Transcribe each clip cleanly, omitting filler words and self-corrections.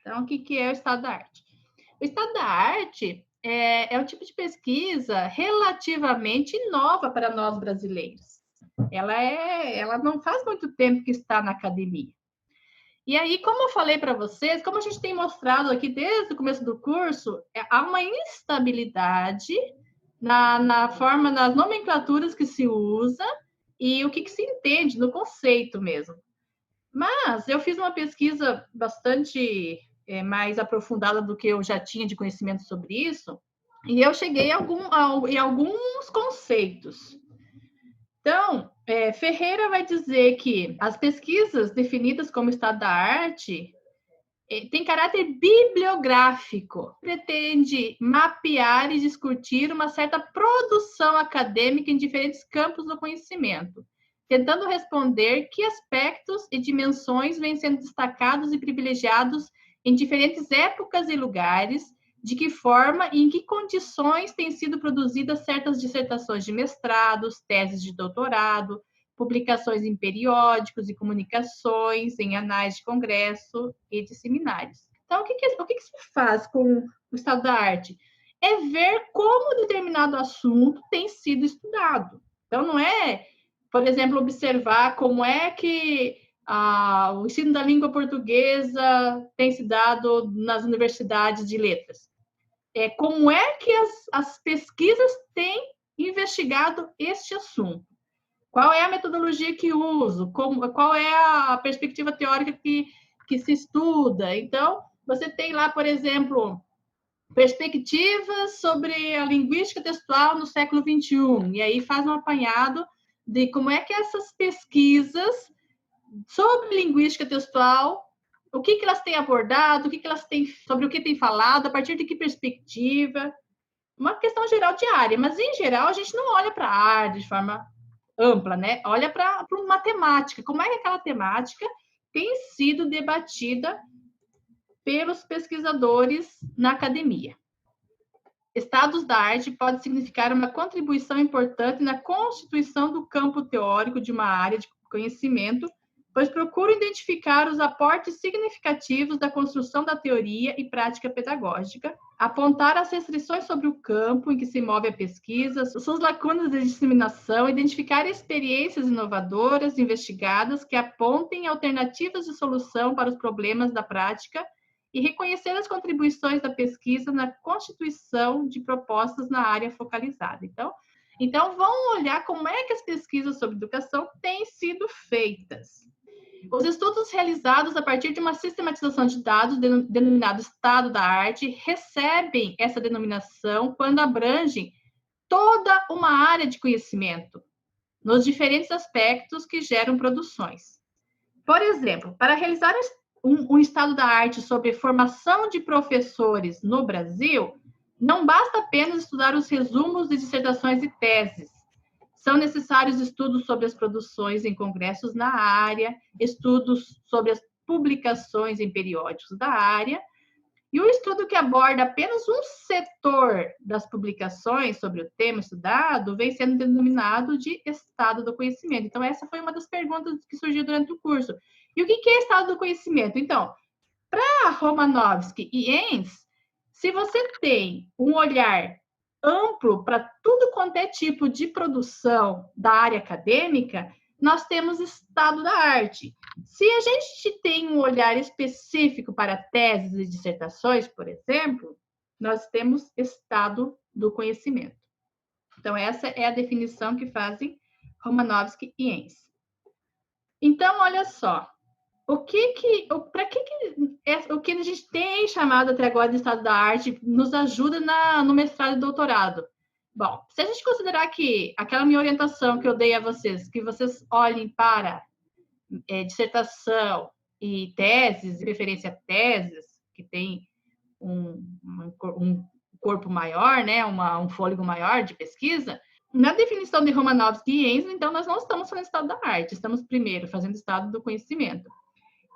Então, o que que é o estado da arte? O estado da arte é um tipo de pesquisa relativamente nova para nós brasileiros. Ela não faz muito tempo que está na academia. E aí, como eu falei para vocês, como a gente tem mostrado aqui desde o começo do curso, há uma instabilidade na forma, nas nomenclaturas que se usa e o que, que se entende no conceito mesmo. Mas eu fiz uma pesquisa bastante mais aprofundada do que eu já tinha de conhecimento sobre isso, e eu cheguei em alguns conceitos. Então, Ferreira vai dizer que as pesquisas definidas como estado da arte têm caráter bibliográfico, pretende mapear e discutir uma certa produção acadêmica em diferentes campos do conhecimento, tentando responder que aspectos e dimensões vêm sendo destacados e privilegiados em diferentes épocas e lugares, de que forma e em que condições têm sido produzidas certas dissertações de mestrados, teses de doutorado, publicações em periódicos e comunicações, em anais de congresso e de seminários. Então, o que se faz com o estado da arte? É ver como determinado assunto tem sido estudado. Então, não é, por exemplo, observar como é que o ensino da língua portuguesa tem se dado nas universidades de letras. Como é que as pesquisas têm investigado este assunto. Qual é a metodologia que uso? Qual é a perspectiva teórica que se estuda? Então, você tem lá, por exemplo, perspectivas sobre a linguística textual no século XXI, e aí faz um apanhado de como é que essas pesquisas sobre linguística textual, o que elas têm abordado, sobre o que têm falado, a partir de que perspectiva. Uma questão geral de área, mas em geral a gente não olha para a área de forma ampla, né? Olha para uma temática, como é que aquela temática tem sido debatida pelos pesquisadores na academia. Estados da arte pode significar uma contribuição importante na constituição do campo teórico de uma área de conhecimento, pois procura identificar os aportes significativos da construção da teoria e prática pedagógica, apontar as restrições sobre o campo em que se move a pesquisa, suas lacunas de disseminação, identificar experiências inovadoras investigadas que apontem alternativas de solução para os problemas da prática e reconhecer as contribuições da pesquisa na constituição de propostas na área focalizada. Então vamos olhar como é que as pesquisas sobre educação têm sido feitas. Os estudos realizados a partir de uma sistematização de dados, denominado estado da arte, recebem essa denominação quando abrangem toda uma área de conhecimento, nos diferentes aspectos que geram produções. Por exemplo, para realizar um estado da arte sobre formação de professores no Brasil, não basta apenas estudar os resumos de dissertações e teses. São necessários estudos sobre as produções em congressos na área, estudos sobre as publicações em periódicos da área, e o estudo que aborda apenas um setor das publicações sobre o tema estudado vem sendo denominado de estado do conhecimento. Então, essa foi uma das perguntas que surgiu durante o curso. E o que é estado do conhecimento? Então, para Romanovski e Enns, se você tem um olhar amplo para tudo quanto é tipo de produção da área acadêmica, nós temos estado da arte. Se a gente tem um olhar específico para teses e dissertações, por exemplo, nós temos estado do conhecimento. Então, essa é a definição que fazem Romanovski e Enns. Então, olha só, o que a gente tem chamado até agora de estado da arte nos ajuda no mestrado e doutorado? Bom, se a gente considerar que aquela minha orientação que eu dei a vocês, que vocês olhem para dissertação e teses, de preferência teses, que tem um corpo maior, né, um fôlego maior de pesquisa, na definição de Romanovski e Enns, então, nós não estamos fazendo estado da arte, estamos primeiro fazendo estado do conhecimento.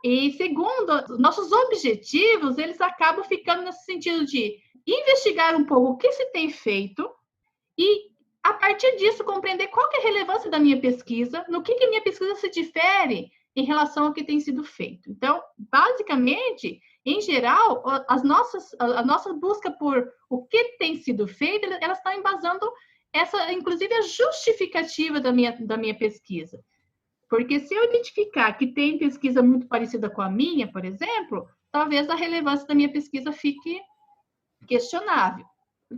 E segundo, nossos objetivos, eles acabam ficando nesse sentido de investigar um pouco o que se tem feito e, a partir disso, compreender qual que é a relevância da minha pesquisa, no que a minha pesquisa se difere em relação ao que tem sido feito. Então, basicamente, Em geral, a nossa busca por o que tem sido feito, elas estão embasando essa, inclusive, a justificativa da minha pesquisa. Porque se eu identificar que tem pesquisa muito parecida com a minha, por exemplo, talvez a relevância da minha pesquisa fique questionável.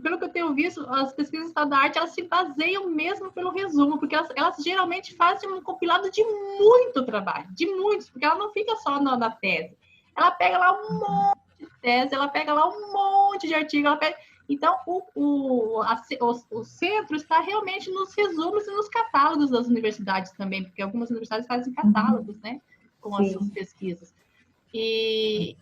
Pelo que eu tenho visto, as pesquisas da arte, elas se baseiam mesmo pelo resumo, porque elas geralmente fazem um compilado de muito trabalho, de muitos, porque ela não fica só na tese. Ela pega lá um monte de tese, ela pega lá um monte de artigo, ela pega... Então, o centro está realmente nos resumos e nos catálogos das universidades também, porque algumas universidades fazem catálogos, né, com as suas pesquisas. E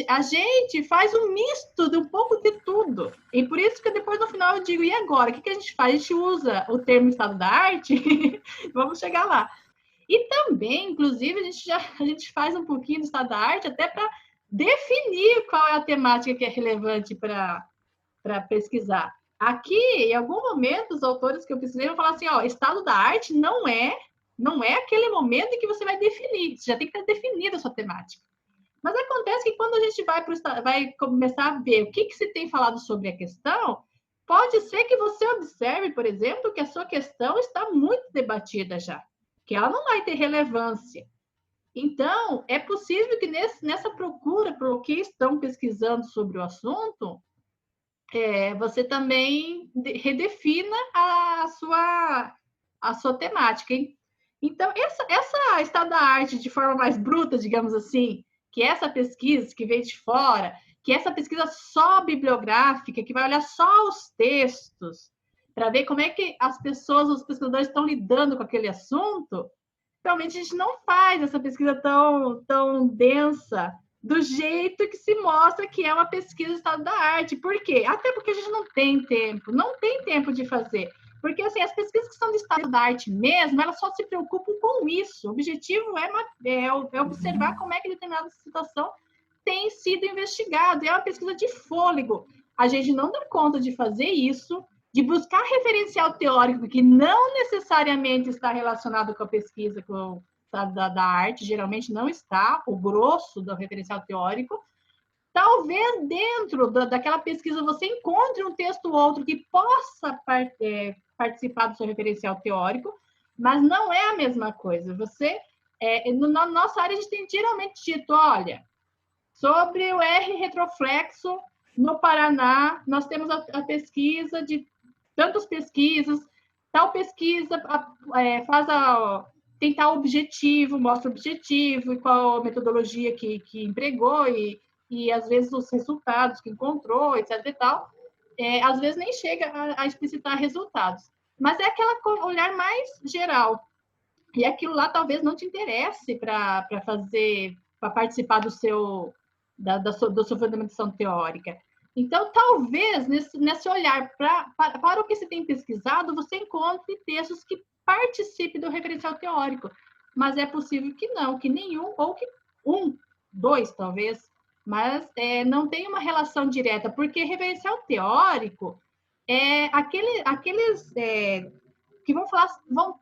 a gente faz um misto de um pouco de tudo. E por isso que depois, no final, eu digo, e agora? O que a gente faz? A gente usa o termo estado da arte? Vamos chegar lá. E também, inclusive, a gente faz um pouquinho do estado da arte até para definir qual é a temática que é relevante para pesquisar. Aqui, em algum momento, os autores que eu pesquisei vão falar assim, ó, estado da arte não é aquele momento em que você vai definir. Você já tem que ter definido a sua temática. Mas acontece que quando a gente vai começar a ver o que se tem falado sobre a questão, pode ser que você observe, por exemplo, que a sua questão está muito debatida já, que ela não vai ter relevância. Então, é possível que nessa procura por o que estão pesquisando sobre o assunto, você também redefina a sua temática. Hein? Então, essa estado da arte de forma mais bruta, digamos assim, que essa pesquisa que veio de fora, que essa pesquisa só bibliográfica, que vai olhar só os textos, para ver como é que as pessoas, os pesquisadores estão lidando com aquele assunto, realmente a gente não faz essa pesquisa tão densa do jeito que se mostra que é uma pesquisa do estado da arte. Por quê? Até porque a gente não tem tempo de fazer. Porque assim, as pesquisas que são do estado da arte mesmo, elas só se preocupam com isso. O objetivo é observar como é que determinada situação tem sido investigado. É uma pesquisa de fôlego. A gente não dá conta de fazer isso, de buscar referencial teórico que não necessariamente está relacionado com a pesquisa da arte, geralmente não está, o grosso do referencial teórico. Talvez dentro daquela pesquisa você encontre um texto ou outro que possa participar do seu referencial teórico, mas não é a mesma coisa. Na nossa área, a gente tem geralmente dito, olha, sobre o R retroflexo no Paraná, nós temos a pesquisa de tantas pesquisas, tal pesquisa tem tal objetivo, mostra o objetivo e qual a metodologia que empregou e às vezes os resultados que encontrou, etc. e tal. Às vezes nem chega a explicitar resultados, mas é aquela olhar mais geral. E aquilo lá talvez não te interesse para participar da sua fundamentação teórica. Então, talvez, nesse olhar para o que se tem pesquisado, você encontre textos que participem do referencial teórico. Mas é possível que não, que nenhum, ou que dois, talvez, mas não tem uma relação direta, porque referencial teórico é aqueles que vão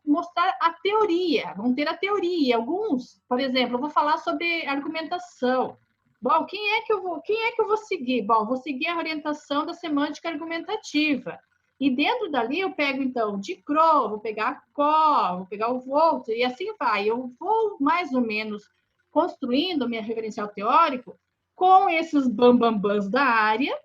mostrar a teoria, vão ter a teoria. Alguns, por exemplo, eu vou falar sobre argumentação. Bom, quem é que eu vou seguir? Bom, vou seguir a orientação da semântica argumentativa. E dentro dali eu pego, então, de Crow, vou pegar a Có, vou pegar o Volta, e assim vai. Eu vou, mais ou menos, construindo meu referencial teórico com esses bambambãs da área,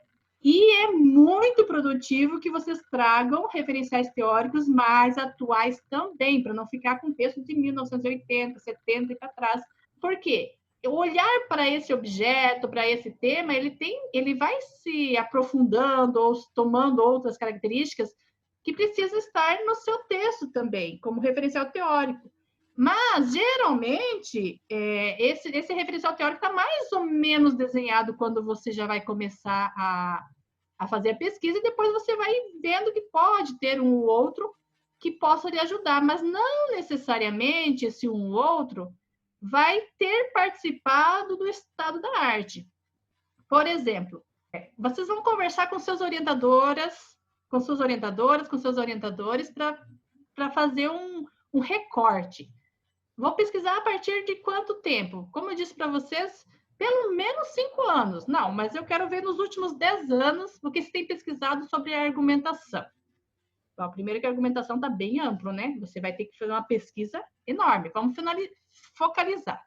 e é muito produtivo que vocês tragam referenciais teóricos mais atuais também, para não ficar com texto de 1980, 70 e para trás. Por quê? Olhar para esse objeto, para esse tema, ele vai se aprofundando ou tomando outras características que precisam estar no seu texto também, como referencial teórico. Mas, geralmente, esse referencial teórico está mais ou menos desenhado quando você já vai começar a fazer a pesquisa, e depois você vai vendo que pode ter um ou outro que possa lhe ajudar, mas não necessariamente esse um ou outro vai ter participado do estado da arte. Por exemplo, vocês vão conversar com seus orientadoras, com seus orientadores para fazer um recorte. Vou pesquisar a partir de quanto tempo? Como eu disse para vocês, Pelo menos 5 anos. Não, mas eu quero ver nos últimos 10 anos o que se tem pesquisado sobre a argumentação. Bom, primeiro que a argumentação está bem amplo, né? Você vai ter que fazer uma pesquisa enorme. Vamos focalizar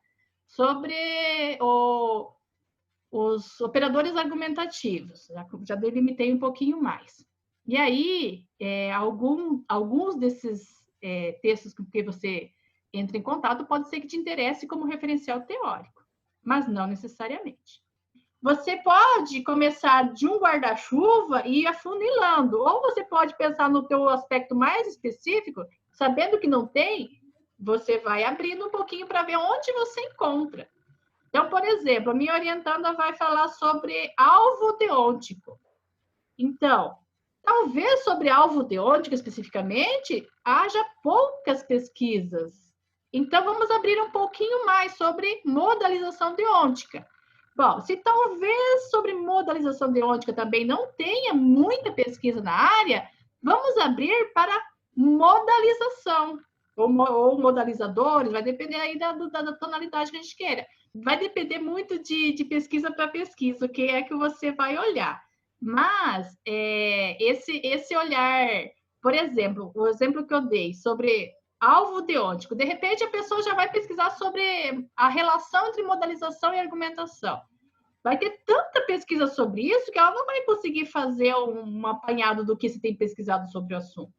sobre os operadores argumentativos. Já delimitei um pouquinho mais. E aí, alguns desses textos com que você entra em contato pode ser que te interesse como referencial teórico, mas não necessariamente. Você pode começar de um guarda-chuva e ir afunilando, ou você pode pensar no teu aspecto mais específico, sabendo que não tem, você vai abrindo um pouquinho para ver onde você encontra. Então, por exemplo, a minha orientanda vai falar sobre alvo deôntico. Então, talvez sobre alvo deôntico especificamente, haja poucas pesquisas. Então, vamos abrir um pouquinho mais sobre modalização deôntica. Bom, se talvez sobre modalização deôntica também não tenha muita pesquisa na área, vamos abrir para modalização, ou modalizadores, vai depender aí da tonalidade que a gente queira. Vai depender muito de pesquisa para pesquisa, o que é que você vai olhar. Mas esse olhar, por exemplo, o exemplo que eu dei sobre alvo deôntico, de repente a pessoa já vai pesquisar sobre a relação entre modalização e argumentação. Vai ter tanta pesquisa sobre isso que ela não vai conseguir fazer um apanhado do que se tem pesquisado sobre o assunto.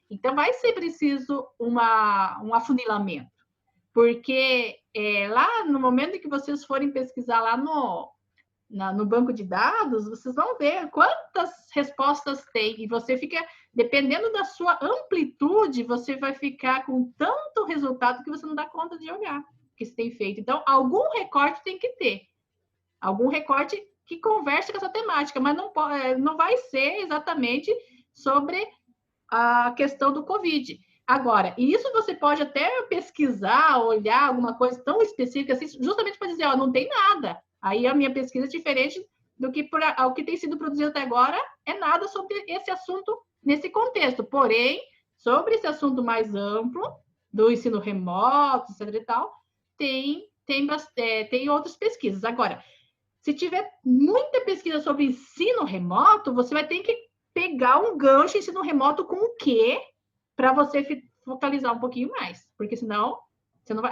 Então, vai ser preciso um afunilamento, porque lá no momento em que vocês forem pesquisar lá no banco de dados, vocês vão ver quantas respostas tem, e você fica, dependendo da sua amplitude, você vai ficar com tanto resultado que você não dá conta de olhar o que se tem feito. Então, algum recorte tem que ter. Algum recorte que converse com essa temática, mas não vai ser exatamente sobre a questão do Covid. Agora, isso você pode até pesquisar, olhar alguma coisa tão específica, assim, justamente para dizer, ó, não tem nada. Aí a minha pesquisa é diferente do que o que tem sido produzido até agora, é nada sobre esse assunto nesse contexto. Porém, sobre esse assunto mais amplo, do ensino remoto, etc. e tal, tem outras pesquisas. Agora, se tiver muita pesquisa sobre ensino remoto, você vai ter que pegar um gancho ensino remoto com o quê para você focalizar um pouquinho mais. Porque senão, você não vai...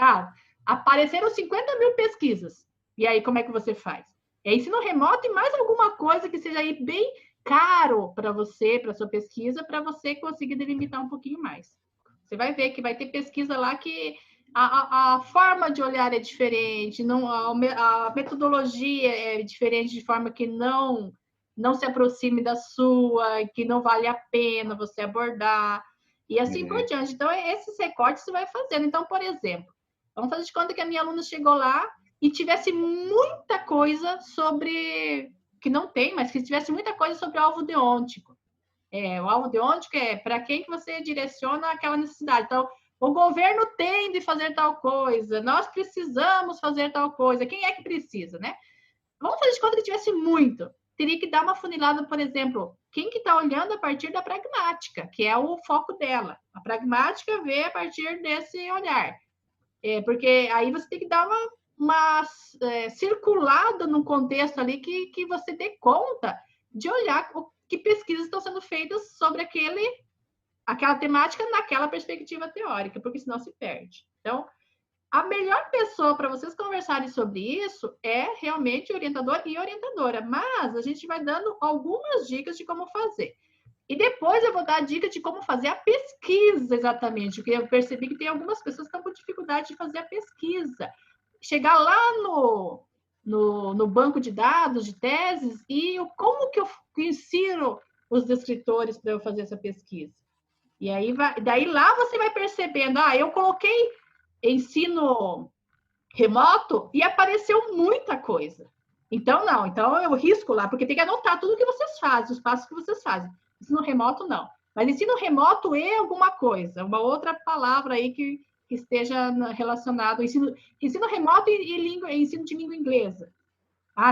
apareceram 50 mil pesquisas. E aí, como é que você faz? É ensino remoto e mais alguma coisa que seja aí bem caro para você, para sua pesquisa, para você conseguir delimitar um pouquinho mais. Você vai ver que vai ter pesquisa lá que a forma de olhar é diferente, a metodologia é diferente, de forma que não se aproxime da sua, que não vale a pena você abordar, e assim por diante. Então, esses recortes você vai fazendo. Então, por exemplo, vamos fazer de conta que a minha aluna chegou lá e tivesse muita coisa sobre, que não tem, mas que tivesse muita coisa sobre o alvo deôntico. O alvo deôntico é para quem que você direciona aquela necessidade. Então, o governo tem de fazer tal coisa, nós precisamos fazer tal coisa. Quem é que precisa, né? Vamos fazer de conta que tivesse muito. Teria que dar uma funilada, por exemplo, quem que está olhando a partir da pragmática, que é o foco dela. A pragmática vê a partir desse olhar. Porque aí você tem que dar uma circulada no contexto ali que você dê conta de olhar que pesquisas estão sendo feitas sobre aquela temática naquela perspectiva teórica, porque senão se perde. Então, a melhor pessoa para vocês conversarem sobre isso é realmente o orientador e orientadora, mas a gente vai dando algumas dicas de como fazer. E depois eu vou dar a dica de como fazer a pesquisa exatamente, porque eu percebi que tem algumas pessoas que estão com dificuldade de fazer a pesquisa. Chegar lá no banco de dados, de teses, e como que eu insiro os descritores para eu fazer essa pesquisa. E aí daí lá você vai percebendo, eu coloquei ensino remoto e apareceu muita coisa. Então, não. Então, eu risco lá, porque tem que anotar tudo que vocês fazem, os passos que vocês fazem. Ensino remoto, não. Mas ensino remoto é alguma coisa, uma outra palavra aí que esteja relacionado. Ensino remoto e ensino de língua inglesa.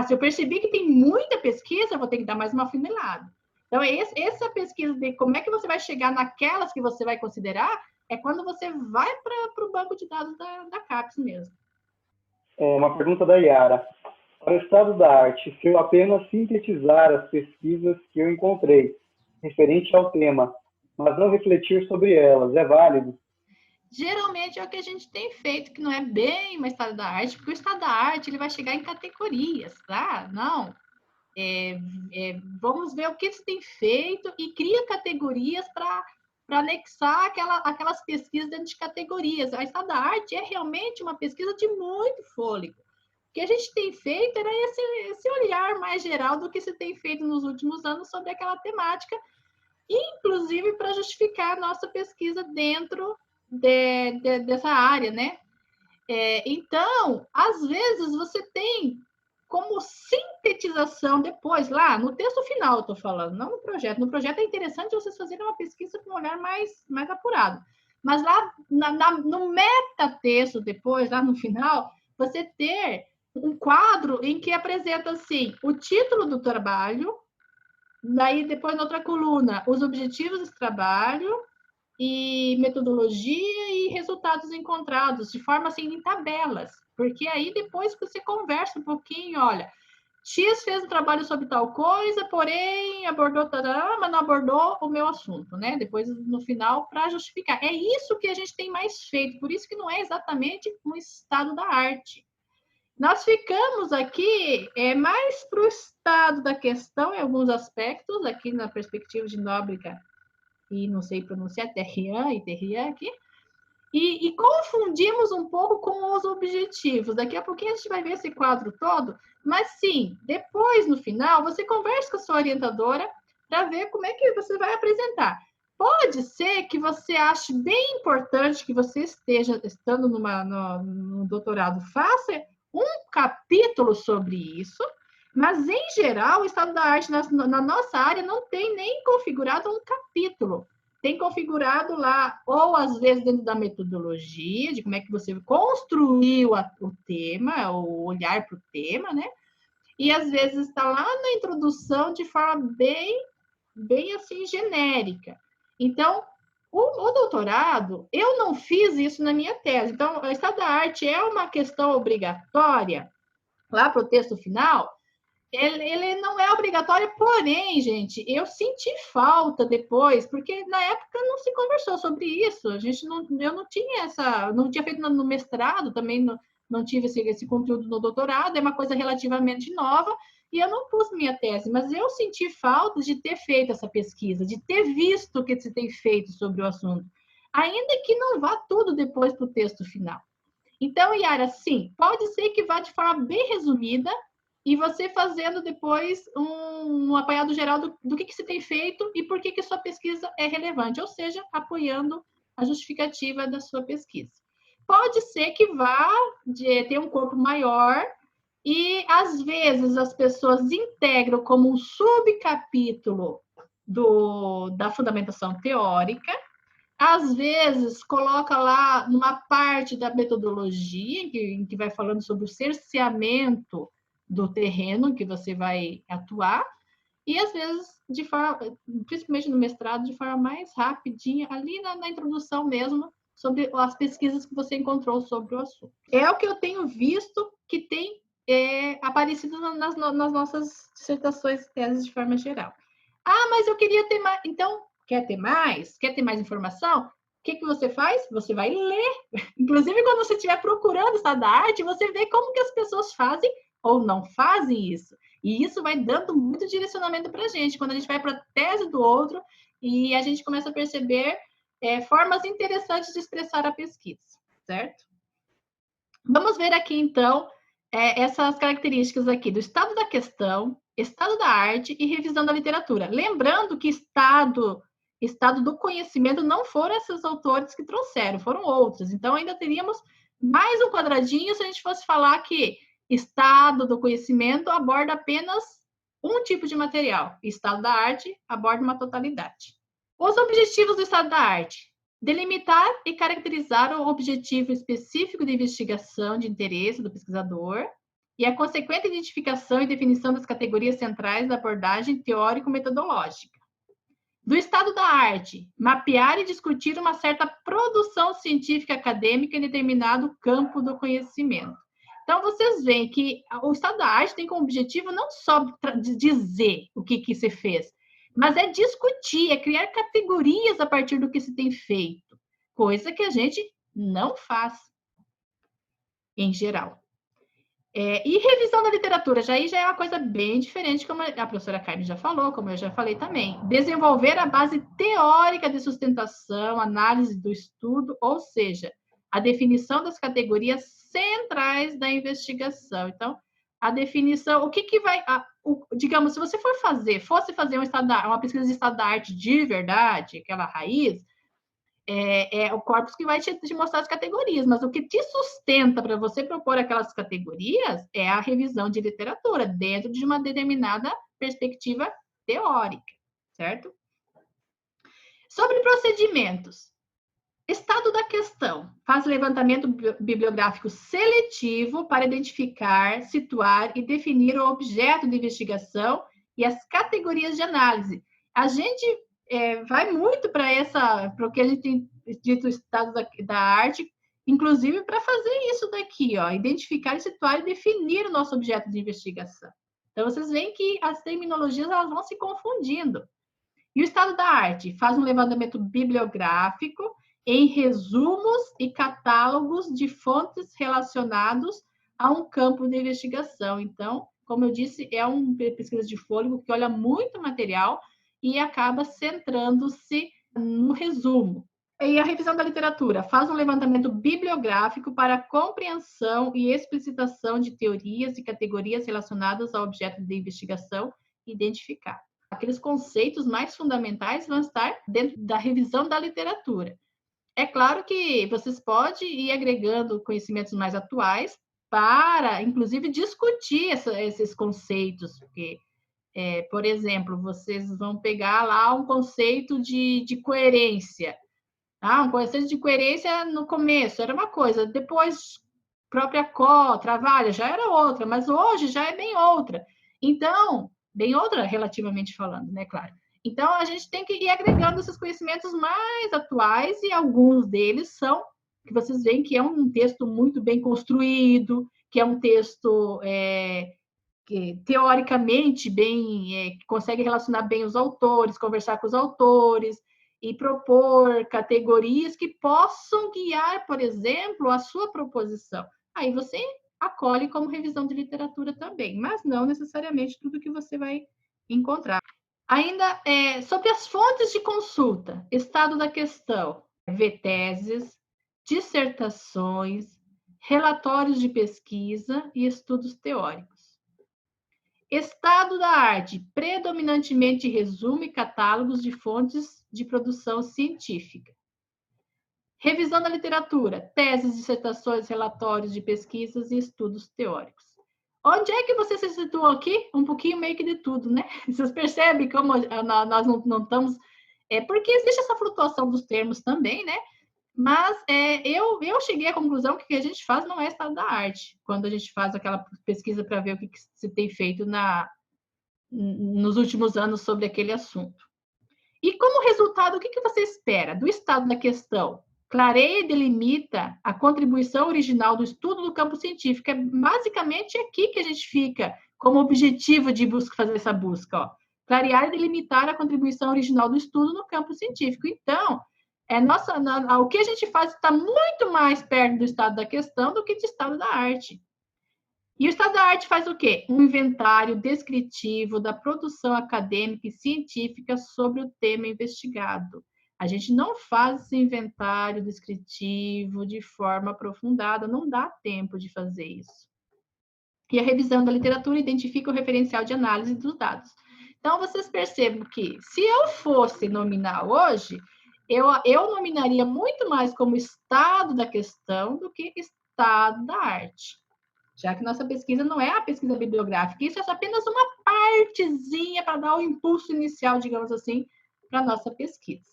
Se eu percebi que tem muita pesquisa, eu vou ter que dar mais uma afunilada. Então, essa pesquisa de como é que você vai chegar naquelas que você vai considerar é quando você vai para o banco de dados da CAPES mesmo. Uma pergunta da Yara. Para o estado da arte, se eu apenas sintetizar as pesquisas que eu encontrei referente ao tema, mas não refletir sobre elas, é válido? Geralmente é o que a gente tem feito, que não é bem uma estado da arte, porque o estado da arte ele vai chegar em categorias, tá? Não. Vamos ver o que se tem feito e cria categorias para anexar aquelas pesquisas dentro de categorias. A estado da arte é realmente uma pesquisa de muito fôlego. O que a gente tem feito era esse olhar mais geral do que se tem feito nos últimos anos sobre aquela temática, inclusive para justificar a nossa pesquisa dentro dessa área, né? Então, às vezes você tem como sintetização depois, lá no texto final, eu estou falando, não no projeto. No projeto é interessante vocês fazerem uma pesquisa com um olhar mais apurado. Mas lá no metatexto, depois, lá no final, você ter um quadro em que apresenta, assim, o título do trabalho, daí depois na outra coluna, os objetivos desse trabalho, e metodologia e resultados encontrados, de forma assim, em tabelas. Porque aí depois você conversa um pouquinho, olha, X fez um trabalho sobre tal coisa, porém abordou, mas não abordou o meu assunto, né? Depois, no final, para justificar. É isso que a gente tem mais feito, por isso que não é exatamente um estado da arte. Nós ficamos aqui mais para o estado da questão, em alguns aspectos, aqui na perspectiva de Nóbrega e não sei pronunciar, Terrian e Terrian aqui, e confundimos um pouco com os objetivos. Daqui a pouquinho a gente vai ver esse quadro todo, mas sim, depois, no final, você conversa com a sua orientadora para ver como é que você vai apresentar. Pode ser que você ache bem importante que você esteja, estando no doutorado, faça um capítulo sobre isso, mas, em geral, o estado da arte na nossa área não tem nem configurado um capítulo. Tem configurado lá, ou às vezes dentro da metodologia, de como é que você construiu o tema, o olhar para o tema, né? E às vezes está lá na introdução de forma bem assim, genérica. Então, o doutorado, eu não fiz isso na minha tese. Então, o estado da arte é uma questão obrigatória lá para o texto final. Ele não é obrigatório, porém, gente, eu senti falta depois, porque na época não se conversou sobre isso. Eu não tinha não tinha feito no mestrado, também não tive esse conteúdo no doutorado, é uma coisa relativamente nova, e eu não pus minha tese, mas eu senti falta de ter feito essa pesquisa, de ter visto o que se tem feito sobre o assunto, ainda que não vá tudo depois para o texto final. Então, Yara, sim, pode ser que vá de forma bem resumida, e você fazendo depois um apanhado geral do que se tem feito e por que sua pesquisa é relevante, ou seja, apoiando a justificativa da sua pesquisa. Pode ser que vá ter um corpo maior e, às vezes, as pessoas integram como um subcapítulo da fundamentação teórica, às vezes coloca lá numa parte da metodologia em que vai falando sobre o cerceamento do terreno em que você vai atuar, e às vezes, principalmente no mestrado, de forma mais rapidinha, ali na introdução mesmo, sobre as pesquisas que você encontrou sobre o assunto. É o que eu tenho visto que tem aparecido nas nossas dissertações e teses de forma geral. Ah, mas eu queria ter mais. Então, quer ter mais? Quer ter mais informação? O que você faz? Você vai ler. Inclusive, quando você estiver procurando estado da arte, você vê como que as pessoas fazem ou não fazem isso. E isso vai dando muito direcionamento para a gente, quando a gente vai para a tese do outro e a gente começa a perceber formas interessantes de expressar a pesquisa, certo? Vamos ver aqui, então, essas características aqui do estado da questão, estado da arte e revisão da literatura. Lembrando que estado do conhecimento não foram esses autores que trouxeram, foram outros. Então, ainda teríamos mais um quadradinho se a gente fosse falar que estado do conhecimento aborda apenas um tipo de material. Estado da arte aborda uma totalidade. Os objetivos do estado da arte. Delimitar e caracterizar o objetivo específico de investigação de interesse do pesquisador e a consequente identificação e definição das categorias centrais da abordagem teórico-metodológica. Do estado da arte, mapear e discutir uma certa produção científica acadêmica em determinado campo do conhecimento. Então, vocês veem que o estado da arte tem como objetivo não só dizer o que se fez, mas é discutir, é criar categorias a partir do que se tem feito, coisa que a gente não faz, em geral. E revisão da literatura, já é uma coisa bem diferente, como a professora Carmen já falou, como eu já falei também. Desenvolver a base teórica de sustentação, análise do estudo, ou seja, a definição das categorias centrais da investigação. Então, a definição, o que vai... digamos, se você fosse fazer uma pesquisa de estado da arte de verdade, aquela raiz, é o corpus que vai te mostrar as categorias, mas o que te sustenta para você propor aquelas categorias é a revisão de literatura, dentro de uma determinada perspectiva teórica, certo? Sobre procedimentos. Estado da questão. Faz levantamento bibliográfico seletivo para identificar, situar e definir o objeto de investigação e as categorias de análise. A gente vai muito para o que a gente tem dito estado da arte, inclusive para fazer isso daqui, ó, identificar, situar e definir o nosso objeto de investigação. Então, vocês veem que as terminologias elas vão se confundindo. E o estado da arte faz um levantamento bibliográfico em resumos e catálogos de fontes relacionados a um campo de investigação. Então, como eu disse, é uma pesquisa de fôlego que olha muito material e acaba centrando-se no resumo. E a revisão da literatura faz um levantamento bibliográfico para a compreensão e explicitação de teorias e categorias relacionadas ao objeto de investigação identificado. Aqueles conceitos mais fundamentais vão estar dentro da revisão da literatura. É claro que vocês podem ir agregando conhecimentos mais atuais para, inclusive, discutir esses conceitos, porque por exemplo, vocês vão pegar lá um conceito de coerência. Um conceito de coerência no começo era uma coisa, depois própria Travalha já era outra, mas hoje já é bem outra. Então, bem outra relativamente falando, né, claro. Então, a gente tem que ir agregando esses conhecimentos mais atuais e alguns deles são, que vocês veem que é um texto muito bem construído, que é um texto teoricamente bem, consegue relacionar bem os autores, conversar com os autores e propor categorias que possam guiar, por exemplo, a sua proposição. Aí você acolhe como revisão de literatura também, mas não necessariamente tudo que você vai encontrar. Ainda sobre as fontes de consulta, estado da questão, vê teses, dissertações, relatórios de pesquisa e estudos teóricos. Estado da arte, predominantemente resumo e catálogos de fontes de produção científica. Revisão da literatura, teses, dissertações, relatórios de pesquisas e estudos teóricos. Onde é que você se situa aqui? Um pouquinho meio que de tudo, né? Vocês percebem como nós não estamos... porque existe essa flutuação dos termos também, né? Mas eu cheguei à conclusão que o que a gente faz não é estado da arte, quando a gente faz aquela pesquisa para ver o que se tem feito nos últimos anos sobre aquele assunto. E como resultado, o que você espera do estado da questão? Clareia e delimita a contribuição original do estudo do campo científico. É basicamente aqui que a gente fica como objetivo de fazer essa busca. Ó. Clarear e delimitar a contribuição original do estudo no campo científico. Então, o que a gente faz está muito mais perto do estado da questão do que do estado da arte. E o estado da arte faz o quê? Um inventário descritivo da produção acadêmica e científica sobre o tema investigado. A gente não faz esse inventário descritivo de forma aprofundada, não dá tempo de fazer isso. E a revisão da literatura identifica o referencial de análise dos dados. Então, vocês percebem que, se eu fosse nominar hoje, eu nominaria muito mais como estado da questão do que estado da arte. Já que nossa pesquisa não é a pesquisa bibliográfica, isso é apenas uma partezinha para dar o impulso inicial, digamos assim, para a nossa pesquisa.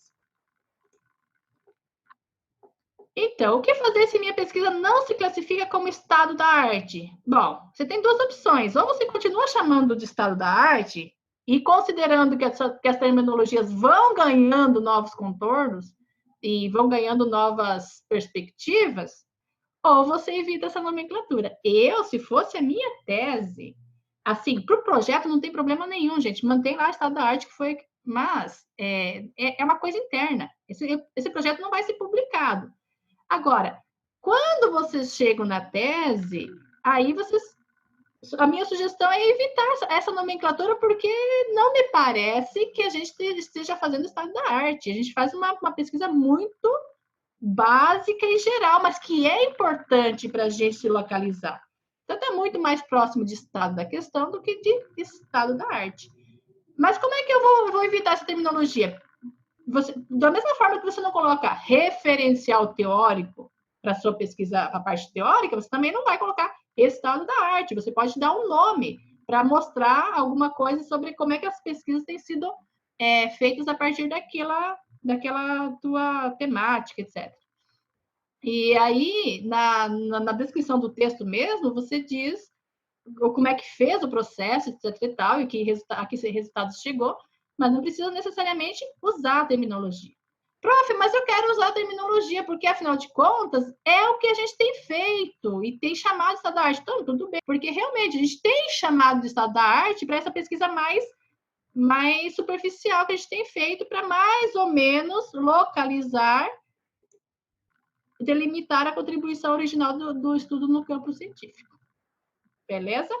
Então, o que fazer se minha pesquisa não se classifica como estado da arte? Bom, você tem duas opções. Ou você continua chamando de estado da arte e considerando que as terminologias vão ganhando novos contornos e vão ganhando novas perspectivas, ou você evita essa nomenclatura. Eu, se fosse a minha tese, assim, para o projeto não tem problema nenhum, gente, mantém lá o estado da arte que foi, mas é uma coisa interna. Esse projeto não vai ser publicado. Agora, quando vocês chegam na tese, aí a minha sugestão é evitar essa nomenclatura, porque não me parece que a gente esteja fazendo estado da arte. A gente faz uma pesquisa muito básica e geral, mas que é importante para a gente se localizar. Então, está muito mais próximo de estado da questão do que de estado da arte. Mas como é que eu vou evitar essa terminologia? Da mesma forma que você não coloca referencial teórico para sua pesquisa, a parte teórica, você também não vai colocar estado da arte. Você pode dar um nome para mostrar alguma coisa sobre como é que as pesquisas têm sido feitas a partir daquela tua temática, etc. E aí, na descrição do texto mesmo, você diz como é que fez o processo, etc e tal, e a que resultados chegou, mas não precisa necessariamente usar a terminologia. Prof, mas eu quero usar a terminologia, porque, afinal de contas, é o que a gente tem feito e tem chamado de estado da arte. Então, tudo bem, porque realmente a gente tem chamado de estado da arte para essa pesquisa mais superficial que a gente tem feito para mais ou menos localizar, delimitar a contribuição original do estudo no campo científico. Beleza?